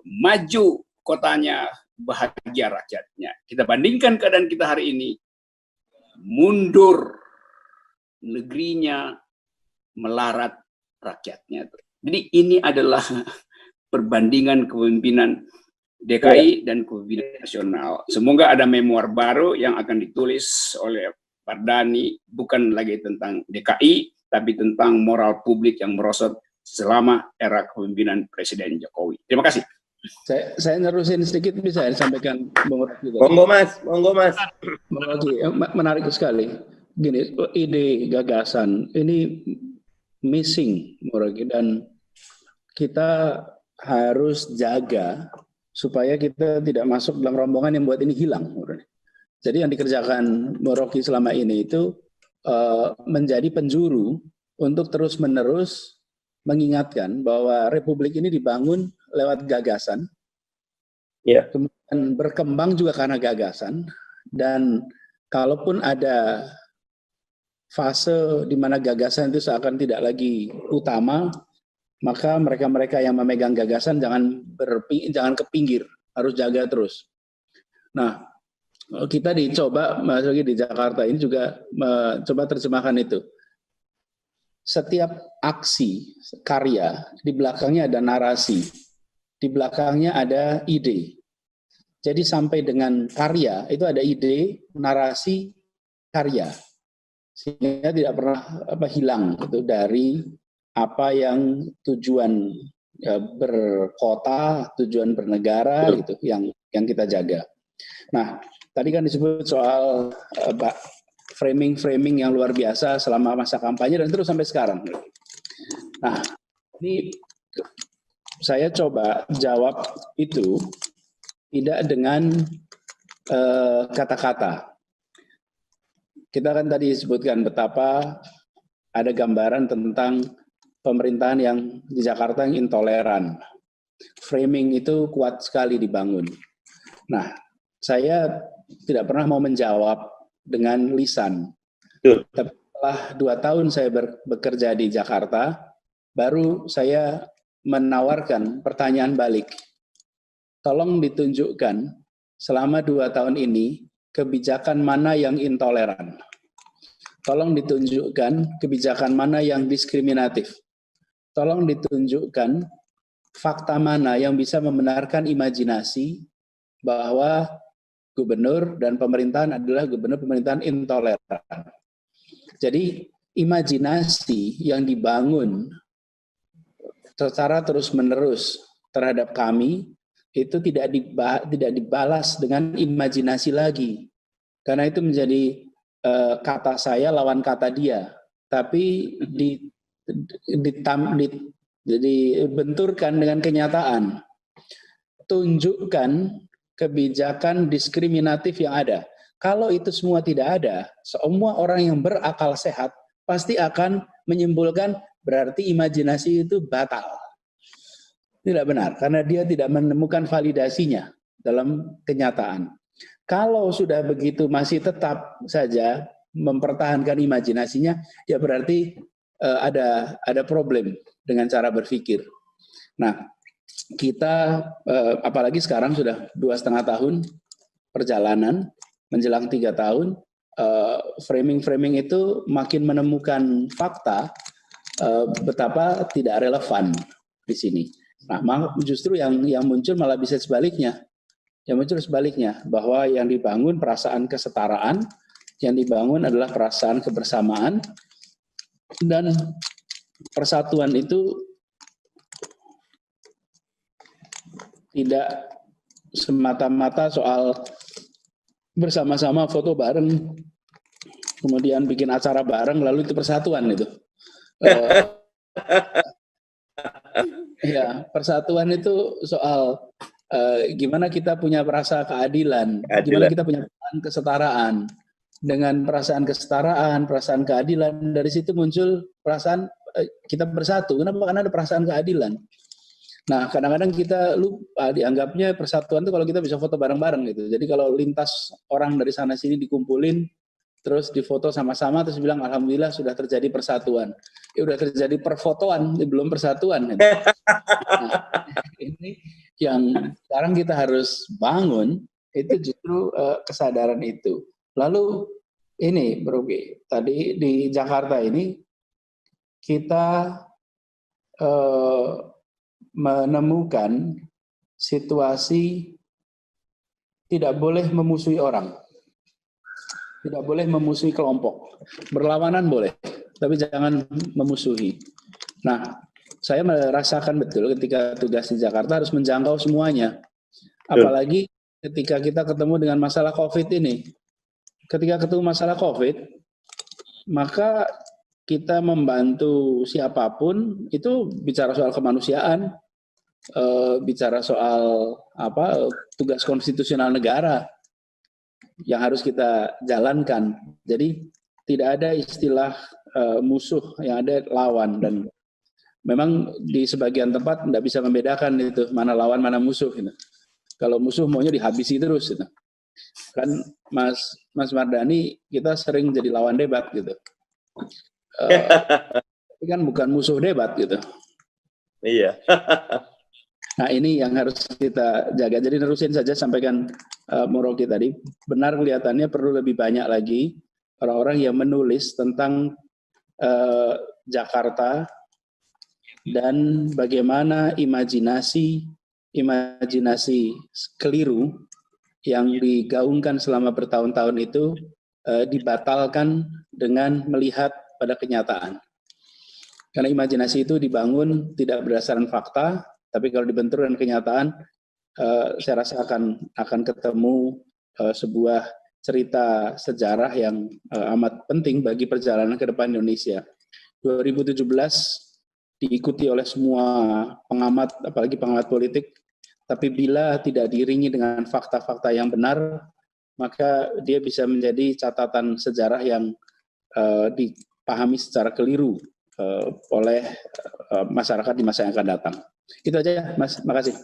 maju kotanya, bahagia rakyatnya. Kita bandingkan keadaan kita hari ini, mundur negerinya, melarat rakyatnya. Jadi ini adalah perbandingan kepemimpinan DKI dan kepemimpinan nasional. Semoga ada memoir baru yang akan ditulis oleh Pak Dhani, bukan lagi tentang DKI, tapi tentang moral publik yang merosot selama era kepemimpinan Presiden Jokowi. Terima kasih. Saya nerusin sedikit, bisa disampaikan Bung Rocky. Monggo Mas, monggo Mas. Bung Rocky, menarik sekali. Gini, ide, gagasan ini missing, Bung Rocky, dan kita harus jaga supaya kita tidak masuk dalam rombongan yang buat ini hilang. Jadi yang dikerjakan Bung Rocky selama ini itu menjadi penjuru untuk terus-menerus mengingatkan bahwa Republik ini dibangun lewat gagasan, kemudian berkembang juga karena gagasan, dan kalaupun ada fase di mana gagasan itu seakan tidak lagi utama, maka mereka-mereka yang memegang gagasan jangan ke pinggir, harus jaga terus. Nah, kita dicoba, Mas Rocky, di Jakarta ini juga coba terjemahkan itu. Setiap aksi, karya, di belakangnya ada narasi, di belakangnya ada ide. Jadi sampai dengan karya, itu ada ide, narasi, karya. Sehingga tidak pernah hilang itu dari apa yang tujuan berkota, tujuan bernegara gitu yang kita jaga. Nah, tadi kan disebut soal framing yang luar biasa selama masa kampanye dan terus sampai sekarang. Nah, ini saya coba jawab itu tidak dengan kata-kata. Kita kan tadi sebutkan betapa ada gambaran tentang pemerintahan yang di Jakarta yang intoleran. Framing itu kuat sekali dibangun. Nah, saya tidak pernah mau menjawab dengan lisan. Tapi setelah 2 tahun saya bekerja di Jakarta, baru saya menawarkan pertanyaan balik. Tolong ditunjukkan selama 2 tahun ini kebijakan mana yang intoleran. Tolong ditunjukkan kebijakan mana yang diskriminatif. Tolong ditunjukkan fakta mana yang bisa membenarkan imajinasi bahwa gubernur dan pemerintahan adalah gubernur pemerintahan intoleran. Jadi imajinasi yang dibangun secara terus-menerus terhadap kami itu tidak dibalas dengan imajinasi lagi. Karena itu menjadi kata saya lawan kata dia. Tapi dibenturkan dengan kenyataan. Tunjukkan kebijakan diskriminatif yang ada. Kalau itu semua tidak ada, semua orang yang berakal sehat pasti akan menyimpulkan berarti imajinasi itu batal. Tidak benar, karena dia tidak menemukan validasinya dalam kenyataan. Kalau sudah begitu masih tetap saja mempertahankan imajinasinya, ya berarti ada problem dengan cara berpikir. Nah, kita apalagi sekarang sudah 2,5 tahun perjalanan, menjelang 3 tahun, framing itu makin menemukan fakta betapa tidak relevan di sini. Nah, justru yang muncul malah bisa sebaliknya. Yang muncul sebaliknya, bahwa yang dibangun perasaan kesetaraan, yang dibangun adalah perasaan kebersamaan, dan persatuan itu tidak semata-mata soal bersama-sama foto bareng, kemudian bikin acara bareng, lalu itu persatuan itu. Ya, persatuan itu soal gimana kita punya perasaan keadilan, gimana kita punya perasaan kesetaraan. Dengan perasaan kesetaraan, perasaan keadilan, dari situ muncul perasaan kita bersatu. Kenapa? Karena ada perasaan keadilan. Nah, kadang-kadang kita lupa, dianggapnya persatuan itu kalau kita bisa foto bareng-bareng gitu. Jadi kalau lintas orang dari sana sini dikumpulin, terus difoto sama-sama, terus bilang alhamdulillah sudah terjadi persatuan. Ya udah terjadi perfotoan, belum persatuan. Nah, ini yang sekarang kita harus bangun, itu justru kesadaran itu. Lalu ini Bro G, tadi di Jakarta ini kita menemukan situasi tidak boleh memusuhi orang. Tidak boleh memusuhi kelompok. Berlawanan boleh, tapi jangan memusuhi. Nah, saya merasakan betul ketika tugas di Jakarta harus menjangkau semuanya. Apalagi ketika kita ketemu dengan masalah COVID ini. Ketika ketemu masalah COVID, maka kita membantu siapapun itu bicara soal kemanusiaan, bicara soal tugas konstitusional negara yang harus kita jalankan. Jadi tidak ada istilah musuh, yang ada lawan, dan memang di sebagian tempat tidak bisa membedakan itu mana lawan mana musuh. Gitu. Kalau musuh maunya dihabisi terus. Gitu. Kan Mas Mardhani kita sering jadi lawan debat gitu. Tapi kan bukan musuh debat gitu. Iya. Nah ini yang harus kita jaga. Jadi nerusin saja sampaikan Moroki tadi. Benar kelihatannya perlu lebih banyak lagi orang-orang yang menulis tentang Jakarta dan bagaimana imajinasi keliru yang digaungkan selama bertahun-tahun itu dibatalkan dengan melihat pada kenyataan. Karena imajinasi itu dibangun tidak berdasarkan fakta, tapi kalau dibentur dengan kenyataan, saya rasa akan ketemu sebuah cerita sejarah yang amat penting bagi perjalanan ke depan Indonesia. 2017 diikuti oleh semua pengamat, apalagi pengamat politik, tapi bila tidak diiringi dengan fakta-fakta yang benar, maka dia bisa menjadi catatan sejarah yang dipahami secara keliru oleh masyarakat di masa yang akan datang. Itu aja ya, Mas. Makasih.